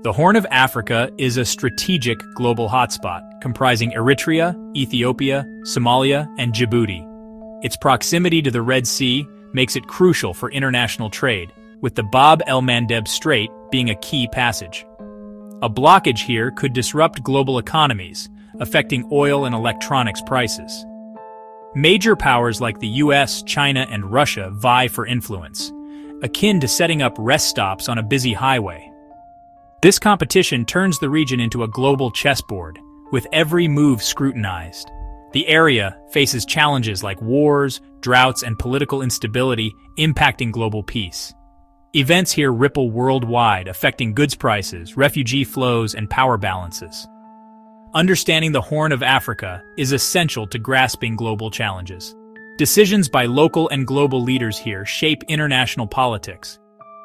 The Horn of Africa is a strategic global hotspot comprising Eritrea, Ethiopia, Somalia, and Djibouti. Its proximity to the Red Sea makes it crucial for international trade, with the el-Mandeb Strait being a key passage. A blockage here could disrupt global economies, affecting oil and electronics prices. Major powers like the US, China, and Russia vie for influence, akin to setting up rest stops on a busy highway. This competition turns the region into a global chessboard, with every move scrutinized. The area faces challenges like wars, droughts, and political instability impacting global peace. Events here ripple worldwide, affecting goods prices, refugee flows, and power balances. Understanding the Horn of Africa is essential to grasping global challenges. Decisions by local and global leaders here shape international politics.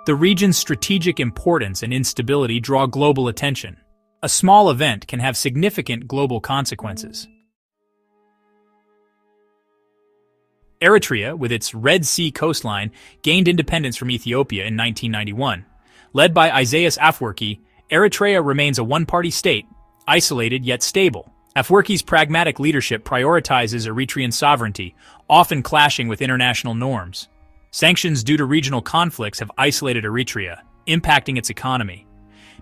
The region's strategic importance and instability draw global attention. A small event can have significant global consequences. Eritrea, with its Red Sea coastline, gained independence from Ethiopia in 1991. Led by Isaias Afwerki, Eritrea remains a one-party state, isolated yet stable. Afwerki's pragmatic leadership prioritizes Eritrean sovereignty, often clashing with international norms. Sanctions due to regional conflicts have isolated Eritrea, impacting its economy.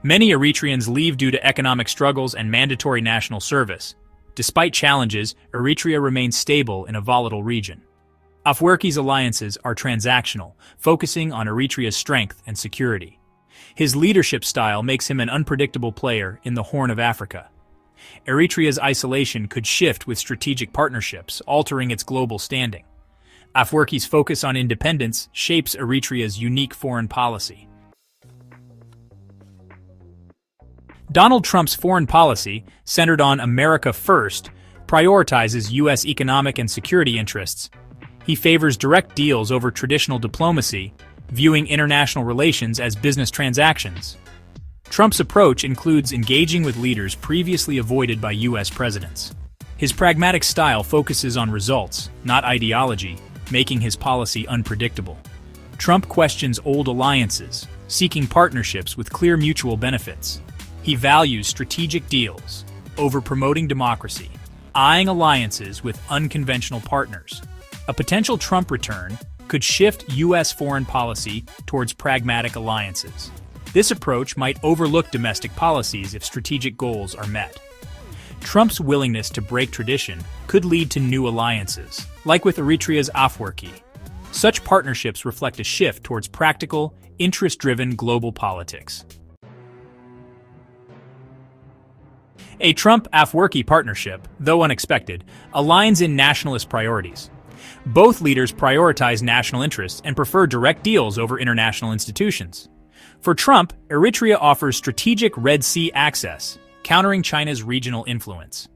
Many Eritreans leave due to economic struggles and mandatory national service. Despite challenges, Eritrea remains stable in a volatile region. Afwerki's alliances are transactional, focusing on Eritrea's strength and security. His leadership style makes him an unpredictable player in the Horn of Africa. Eritrea's isolation could shift with strategic partnerships, altering its global standing. Afwerki's focus on independence shapes Eritrea's unique foreign policy. Donald Trump's foreign policy, centered on America First, prioritizes U.S. economic and security interests. He favors direct deals over traditional diplomacy, viewing international relations as business transactions. Trump's approach includes engaging with leaders previously avoided by U.S. presidents. His pragmatic style focuses on results, not ideology, making his policy unpredictable. Trump questions old alliances, seeking partnerships with clear mutual benefits. He values strategic deals over promoting democracy, eyeing alliances with unconventional partners. A potential Trump return could shift U.S. foreign policy towards pragmatic alliances. This approach might overlook domestic policies if strategic goals are met. Trump's willingness to break tradition could lead to new alliances, like with Eritrea's Afwerki. Such partnerships reflect a shift towards practical, interest-driven global politics. A Trump-Afwerki partnership, though unexpected, aligns in nationalist priorities. Both leaders prioritize national interests and prefer direct deals over international institutions. For Trump, Eritrea offers strategic Red Sea access, countering China's regional influence.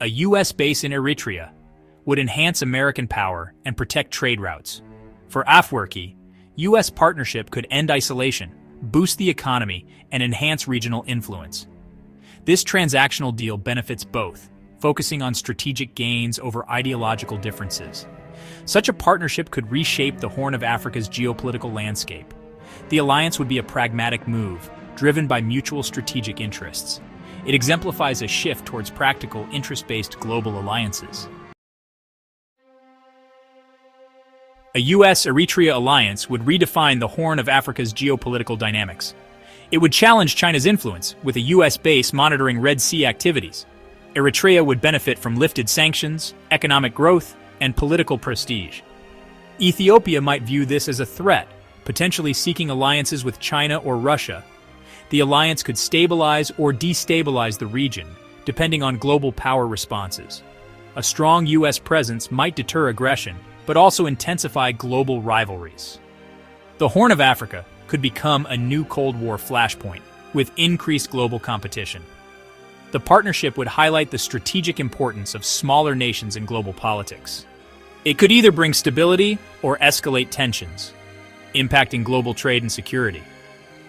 A U.S. base in Eritrea would enhance American power and protect trade routes. For Afwerki, U.S. partnership could end isolation, boost the economy, and enhance regional influence. This transactional deal benefits both, focusing on strategic gains over ideological differences. Such a partnership could reshape the Horn of Africa's geopolitical landscape. The alliance would be a pragmatic move, driven by mutual strategic interests. It exemplifies a shift towards practical, interest-based global alliances. A U.S.-Eritrea alliance would redefine the Horn of Africa's geopolitical dynamics. It would challenge China's influence, with a U.S. base monitoring Red Sea activities. Eritrea would benefit from lifted sanctions, economic growth, and political prestige. Ethiopia might view this as a threat, potentially seeking alliances with China or Russia. The alliance could stabilize or destabilize the region, depending on global power responses. A strong U.S. presence might deter aggression, but also intensify global rivalries. The Horn of Africa could become a new Cold War flashpoint, with increased global competition. The partnership would highlight the strategic importance of smaller nations in global politics. It could either bring stability or escalate tensions, impacting global trade and security.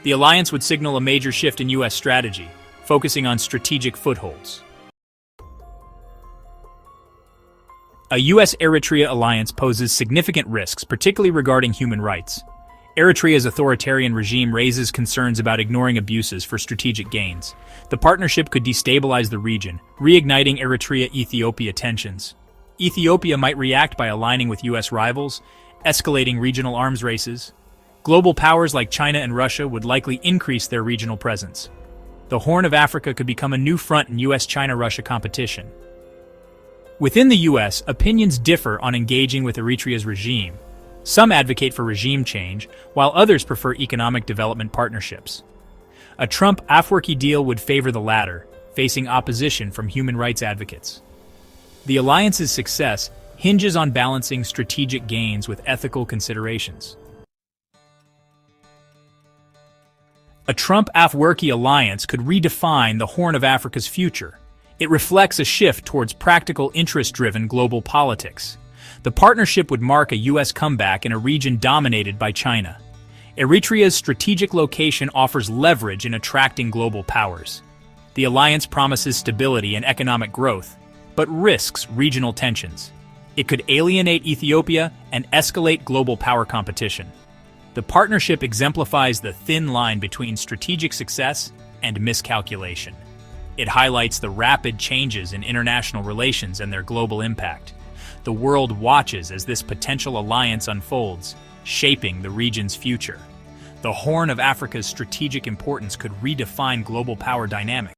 The alliance would signal a major shift in U.S. strategy, focusing on strategic footholds. A U.S.-Eritrea alliance poses significant risks, particularly regarding human rights. Eritrea's authoritarian regime raises concerns about ignoring abuses for strategic gains. The partnership could destabilize the region, reigniting Eritrea-Ethiopia tensions. Ethiopia might react by aligning with U.S. rivals, escalating regional arms races. Global powers like China and Russia would likely increase their regional presence. The Horn of Africa could become a new front in U.S.-China-Russia competition. Within the U.S., opinions differ on engaging with Eritrea's regime. Some advocate for regime change, while others prefer economic development partnerships. A Trump-Afwerki deal would favor the latter, facing opposition from human rights advocates. The alliance's success hinges on balancing strategic gains with ethical considerations. A Trump-Afwerki alliance could redefine the Horn of Africa's future. It reflects a shift towards practical, interest-driven global politics. The partnership would mark a U.S. comeback in a region dominated by China. Eritrea's strategic location offers leverage in attracting global powers. The alliance promises stability and economic growth, but risks regional tensions. It could alienate Ethiopia and escalate global power competition. The partnership exemplifies the thin line between strategic success and miscalculation. It highlights the rapid changes in international relations and their global impact. The world watches as this potential alliance unfolds, shaping the region's future. The Horn of Africa's strategic importance could redefine global power dynamics.